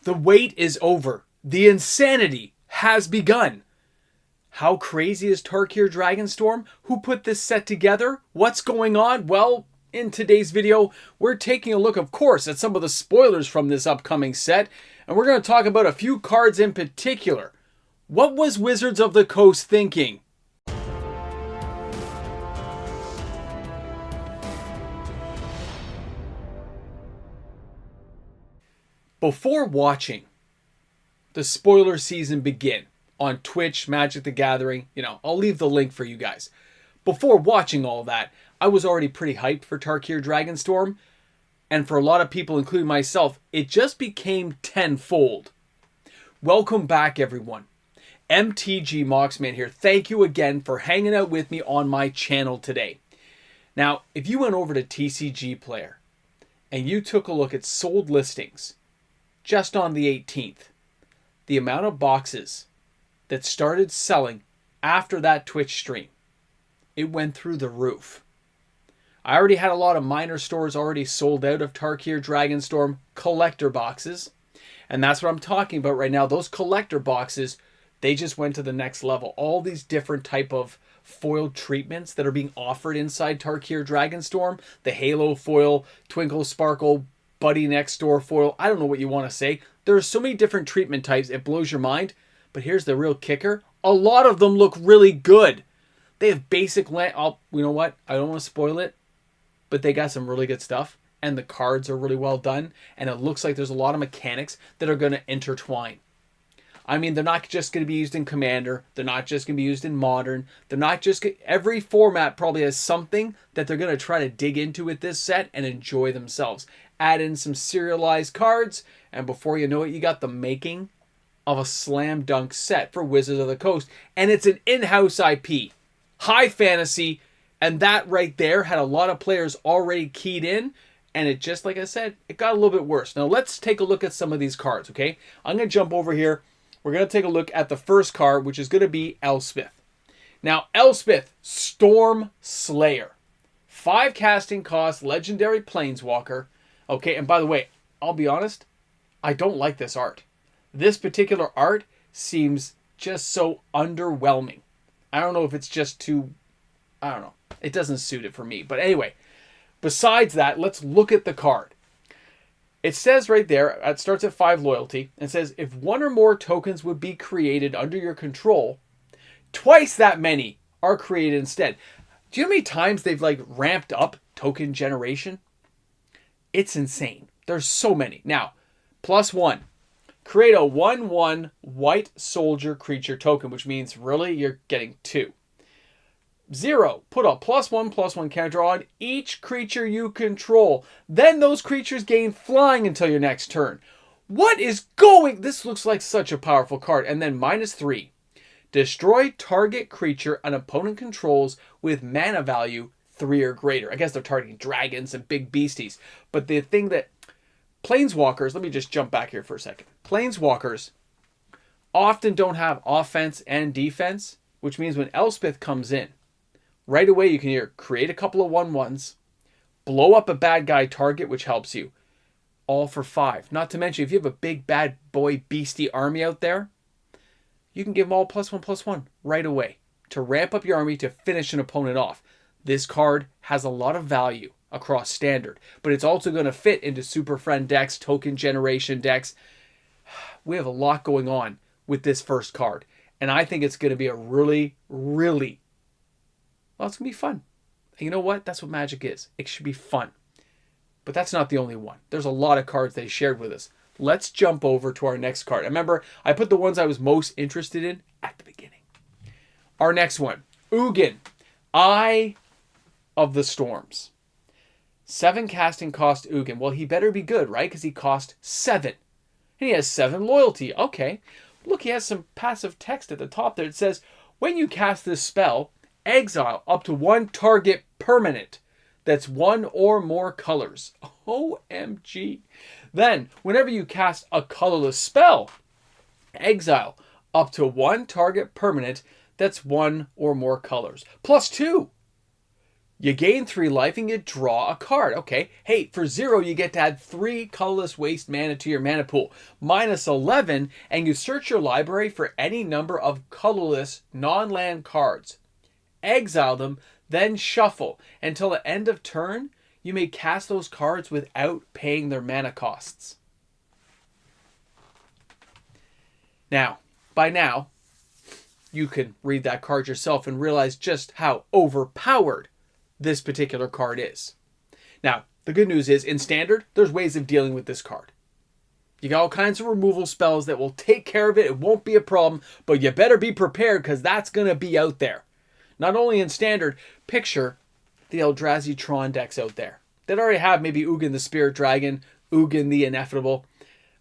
The wait is over. The insanity has begun. How crazy is Tarkir Dragonstorm? Who put this set together? What's going on? Well, in today's video, we're taking a look, of course, at some of the spoilers from this upcoming set, and we're going to talk about a few cards in particular. What was Wizards of the Coast thinking? Before watching the spoiler season begin on Twitch, Magic the Gathering, I'll leave the link for you guys. Before watching all that, I was already pretty hyped for Tarkir Dragonstorm, and for a lot of people, including myself, it just became tenfold. Welcome back, everyone. MTG Moxman here. Thank you again for hanging out with me on my channel today. Now, if you went over to TCG Player and you took a look at sold listings just on the 18th, the amount of boxes that started selling after that Twitch stream, it went through the roof. I already had a lot of minor stores already sold out of Tarkir Dragonstorm collector boxes, and that's what I'm talking about right now. Those collector boxes, they just went to the next level. All these different type of foil treatments that are being offered inside Tarkir Dragonstorm, the Halo foil, Twinkle Sparkle, Buddy Next Door foil, I don't know what you want to say. There are so many different treatment types, it blows your mind. But here's the real kicker. A lot of them look really good. They have basic land. Oh, you know what? I don't want to spoil it, but they got some really good stuff. And the cards are really well done. And it looks like there's a lot of mechanics that are going to intertwine. I mean, they're not just going to be used in Commander. They're not just going to be used in Modern. They're not just... Every format probably has something that they're going to try to dig into with this set and enjoy themselves. Add in some serialized cards, and before you know it, you got the making of a slam dunk set for Wizards of the Coast. And it's an in-house IP. High fantasy, and that right there had a lot of players already keyed in, and it just, like I said, it got a little bit worse. Now let's take a look at some of these cards, okay? I'm going to jump over here. We're going to take a look at the first card, which is going to be Elspeth. Now, Elspeth, Storm Slayer. 5 casting cost, legendary planeswalker. Okay, and by the way, I'll be honest, I don't like this art. This particular art seems just so underwhelming. I don't know if it's just too... I don't know. It doesn't suit it for me. But anyway, besides that, let's look at the card. It says right there, it starts at 5 loyalty, and says, if one or more tokens would be created under your control, twice that many are created instead. Do you know how many times they've ramped up token generation? It's insane. There's so many. Now, +1. Create a 1/1 white soldier creature token, which means really you're getting 2. 0. Put a +1/+1 counter on each creature you control. Then those creatures gain flying until your next turn. What is going... This looks like such a powerful card. And then -3. Destroy target creature an opponent controls with mana value 3 or greater. I guess they're targeting dragons and big beasties. But the thing that... Planeswalkers... Let me just jump back here for a second. Planeswalkers often don't have offense and defense, which means when Elspeth comes in, right away, you can either create a couple of 1/1s, blow up a bad guy target, which helps you, all for 5. Not to mention, if you have a big bad boy beastie army out there, you can give them all +1/+1 right away to ramp up your army to finish an opponent off. This card has a lot of value across Standard, but it's also going to fit into Super Friend decks, token generation decks. We have a lot going on with this first card, and I think it's going to be a really, really... Well, it's going to be fun. And you know what? That's what Magic is. It should be fun. But that's not the only one. There's a lot of cards they shared with us. Let's jump over to our next card. Remember, I put the ones I was most interested in at the beginning. Our next one. Ugin. Eye of the Storms. 7 casting cost Ugin. Well, he better be good, right? Because he cost 7. And he has 7 loyalty. Okay. Look, he has some passive text at the top there. It says, when you cast this spell... exile up to 1 target permanent that's 1 or more colors. OMG. Then, whenever you cast a colorless spell, exile up to 1 target permanent that's 1 or more colors. +2. You gain 3 life and you draw a card. Okay, hey, for 0, you get to add 3 colorless waste mana to your mana pool. -11, and you search your library for any number of colorless non-land cards. Exile them, then shuffle. Until the end of turn, you may cast those cards without paying their mana costs. Now, by now, you can read that card yourself and realize just how overpowered this particular card is. Now, the good news is, in Standard, there's ways of dealing with this card. You got all kinds of removal spells that will take care of it. It won't be a problem, but you better be prepared because that's going to be out there. Not only in Standard, picture the Eldrazi Tron decks out there that already have maybe Ugin the Spirit Dragon, Ugin the Ineffable,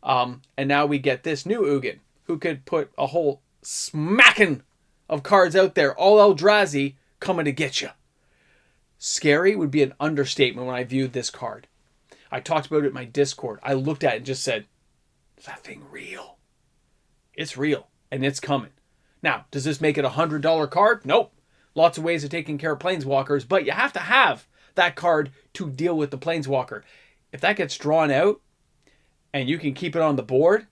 and now we get this new Ugin who could put a whole smacking of cards out there, all Eldrazi coming to get you. Scary would be an understatement when I viewed this card. I talked about it in my Discord. I looked at it and just said, is that thing real? It's real, and it's coming. Now, does this make it a $100 card? Nope. Lots of ways of taking care of Planeswalkers, but you have to have that card to deal with the Planeswalker. If that gets drawn out, and you can keep it on the board,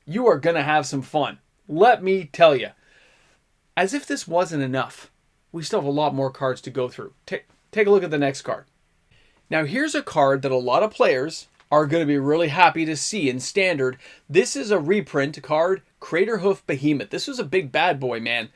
you are going to have some fun. Let me tell you. As if this wasn't enough, we still have a lot more cards to go through. Take a look at the next card. Now here's a card that a lot of players are going to be really happy to see in Standard. This is a reprint card, Craterhoof Behemoth. This was a big bad boy, man.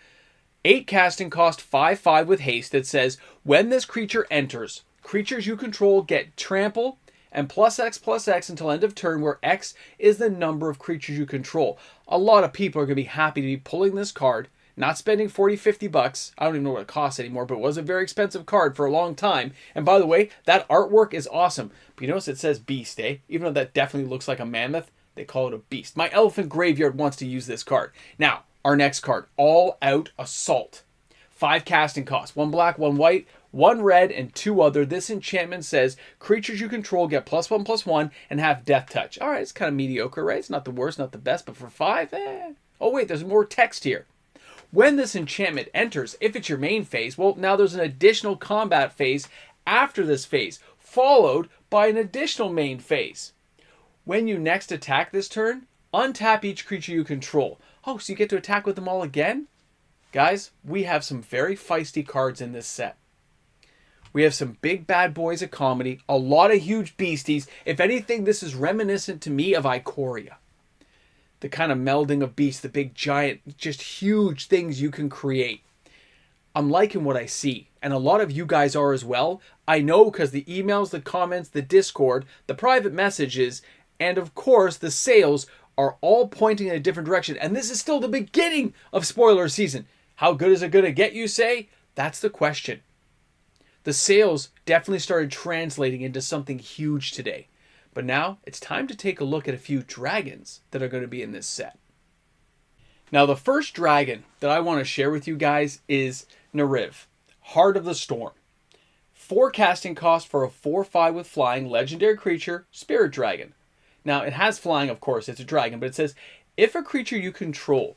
8 casting cost, 5/5 with haste that says, when this creature enters, creatures you control get trample and +X/+X until end of turn, where X is the number of creatures you control. A lot of people are going to be happy to be pulling this card, not spending $40-50. I don't even know what it costs anymore, but it was a very expensive card for a long time. And by the way, that artwork is awesome. But you notice it says beast, eh? Even though that definitely looks like a mammoth, they call it a beast. My Elephant Graveyard wants to use this card. Now, our next card, All Out Assault. 5 casting costs, 1 black, 1 white, 1 red, and 2 other. This enchantment says creatures you control get +1/+1 and have death touch. All right, it's kind of mediocre, right? It's not the worst, not the best, but for 5, Oh wait, there's more text here. When this enchantment enters, if it's your main phase, well, now there's an additional combat phase after this phase, followed by an additional main phase. When you next attack this turn, untap each creature you control. Oh, so you get to attack with them all again? Guys, we have some very feisty cards in this set. We have some big bad boys of comedy, a lot of huge beasties. If anything, this is reminiscent to me of Ikoria. The kind of melding of beasts, the big giant, just huge things you can create. I'm liking what I see, and a lot of you guys are as well. I know because the emails, the comments, the Discord, the private messages, and of course the sales are all pointing in a different direction. And this is still the beginning of spoiler season. How good is it going to get, you say? That's the question. The sales definitely started translating into something huge today. But now it's time to take a look at a few dragons that are going to be in this set. Now the first dragon that I want to share with you guys is Nariv, Heart of the Storm. 4 casting cost for a 4/5 with flying, legendary creature, spirit dragon. Now it has flying, of course, it's a dragon, but it says if a creature you control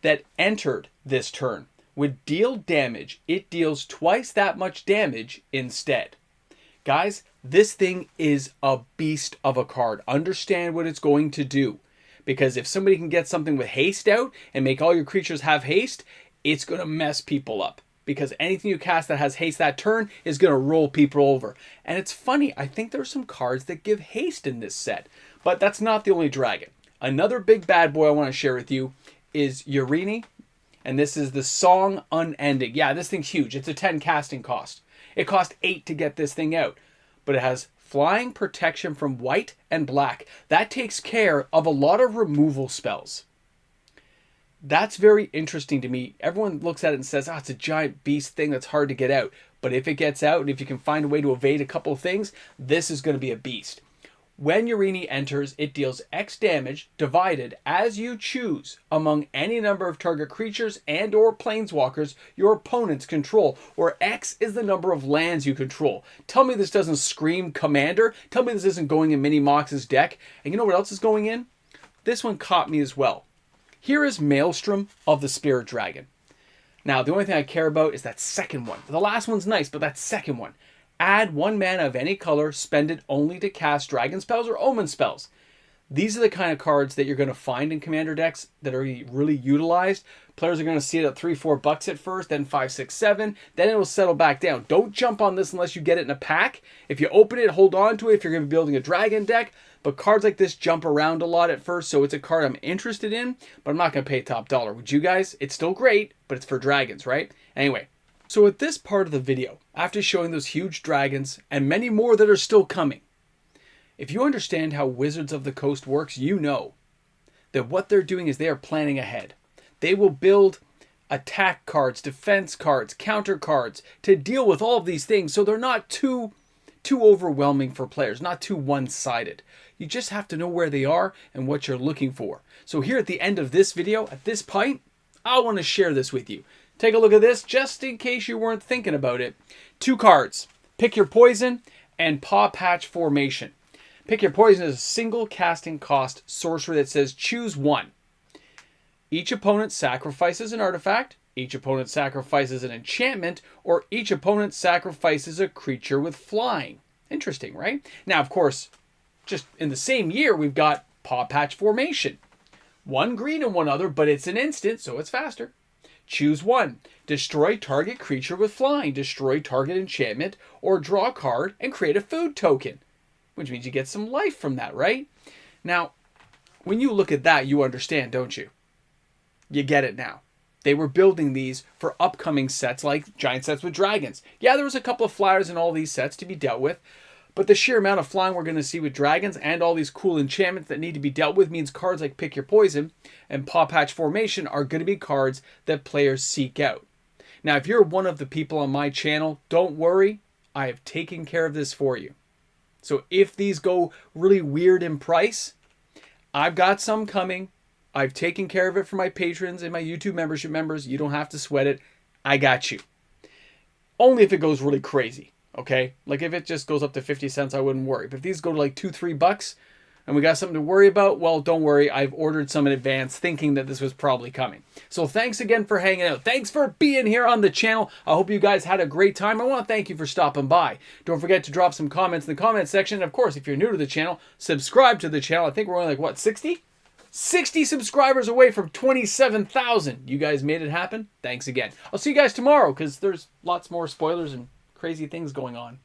that entered this turn would deal damage, it deals twice that much damage instead. Guys, this thing is a beast of a card. Understand what it's going to do. Because if somebody can get something with haste out and make all your creatures have haste, it's going to mess people up. Because anything you cast that has haste that turn is going to roll people over. And it's funny, I think there's some cards that give haste in this set. But that's not the only dragon. Another big bad boy I want to share with you is Urini. And this is the Song Unending. Yeah, this thing's huge. It's a 10 casting cost. It cost 8 to get this thing out. But it has flying, protection from white and black. That takes care of a lot of removal spells. That's very interesting to me. Everyone looks at it and says, it's a giant beast thing that's hard to get out. But if it gets out, and if you can find a way to evade a couple of things, this is going to be a beast. When Urini enters, it deals X damage divided as you choose among any number of target creatures and or planeswalkers your opponents control, where X is the number of lands you control. Tell me this doesn't scream Commander. Tell me this isn't going in Mini Mox's deck. And you know what else is going in? This one caught me as well. Here is Maelstrom of the Spirit Dragon. Now, the only thing I care about is that second one. The last one's nice, but that second one. Add 1 mana of any color, spend it only to cast dragon spells or omen spells. These are the kind of cards that you're going to find in commander decks that are really utilized. Players are going to see it at $3-4 at first, then 5, 6, 7. Then it will settle back down. Don't jump on this unless you get it in a pack. If you open it, hold on to it if you're going to be building a dragon deck. But cards like this jump around a lot at first, so it's a card I'm interested in, but I'm not going to pay top dollar. Would you guys? It's still great, but it's for dragons, right? Anyway, so at this part of the video, after showing those huge dragons and many more that are still coming, if you understand how Wizards of the Coast works, you know that what they're doing is they are planning ahead. They will build attack cards, defense cards, counter cards to deal with all of these things, so they're not too overwhelming for players, not too one-sided. You just have to know where they are and what you're looking for. So here at the end of this video, at this point, I want to share this with you. Take a look at this, just in case you weren't thinking about it. 2 cards, Pick Your Poison and Paw Patch Formation. Pick Your Poison is a single casting cost sorcery that says choose 1. Each opponent sacrifices an artifact, each opponent sacrifices an enchantment, or each opponent sacrifices a creature with flying. Interesting, right? Now, of course, just in the same year, we've got Paw Patch Formation. 1 green and 1 other, but it's an instant, so it's faster. Choose 1. Destroy target creature with flying, destroy target enchantment, or draw a card and create a food token. Which means you get some life from that, right? Now, when you look at that, you understand, don't you? You get it now. They were building these for upcoming sets like Giant Sets with Dragons. Yeah, there was a couple of flyers in all these sets to be dealt with, but the sheer amount of flying we're going to see with dragons and all these cool enchantments that need to be dealt with means cards like Pick Your Poison and Paw Patch Formation are going to be cards that players seek out. Now, if you're one of the people on my channel, don't worry. I have taken care of this for you. So if these go really weird in price, I've got some coming. I've taken care of it for my patrons and my YouTube membership members. You don't have to sweat it. I got you. Only if it goes really crazy, okay? Like if it just goes up to 50 cents, I wouldn't worry. But if these go to like $2-3 and we got something to worry about, well, don't worry. I've ordered some in advance thinking that this was probably coming. So thanks again for hanging out. Thanks for being here on the channel. I hope you guys had a great time. I want to thank you for stopping by. Don't forget to drop some comments in the comment section. And of course, if you're new to the channel, subscribe to the channel. I think we're only like, what, 60? 60 subscribers away from 27,000. You guys made it happen. Thanks again. I'll see you guys tomorrow because there's lots more spoilers and crazy things going on.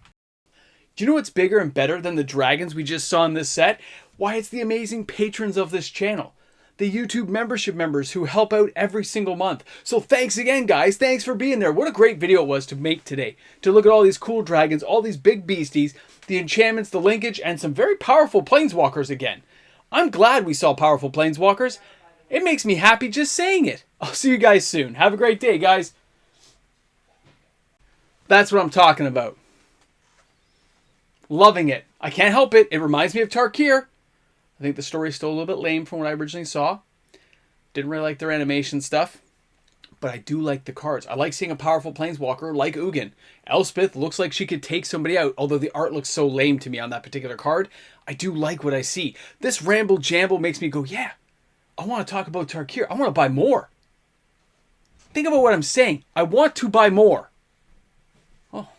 Do you know what's bigger and better than the dragons we just saw in this set? Why, it's the amazing patrons of this channel. The YouTube membership members who help out every single month. So thanks again, guys. Thanks for being there. What a great video it was to make today. To look at all these cool dragons, all these big beasties, the enchantments, the linkage, and some very powerful planeswalkers again. I'm glad we saw powerful planeswalkers. It makes me happy just saying it. I'll see you guys soon. Have a great day, guys. That's what I'm talking about. Loving it. I can't help it. It reminds me of Tarkir. I think the story's still a little bit lame from what I originally saw. Didn't really like their animation stuff. But I do like the cards. I like seeing a powerful planeswalker like Ugin. Elspeth looks like she could take somebody out, although the art looks so lame to me on that particular card. I do like what I see. This ramble jamble makes me go, yeah, I want to talk about Tarkir. I want to buy more. Think about what I'm saying. I want to buy more. Oh,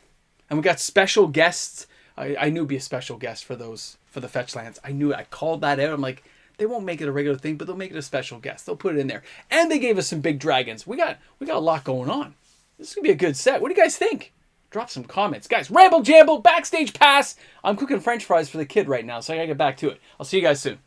and we got special guests. I knew it'd be a special guest for the fetch lands. I knew it. I called that out. I'm like, they won't make it a regular thing, but they'll make it a special guest. They'll put it in there. And they gave us some big dragons. We got a lot going on. This is going to be a good set. What do you guys think? Drop some comments. Guys, ramble jamble, backstage pass. I'm cooking french fries for the kid right now, so I got to get back to it. I'll see you guys soon.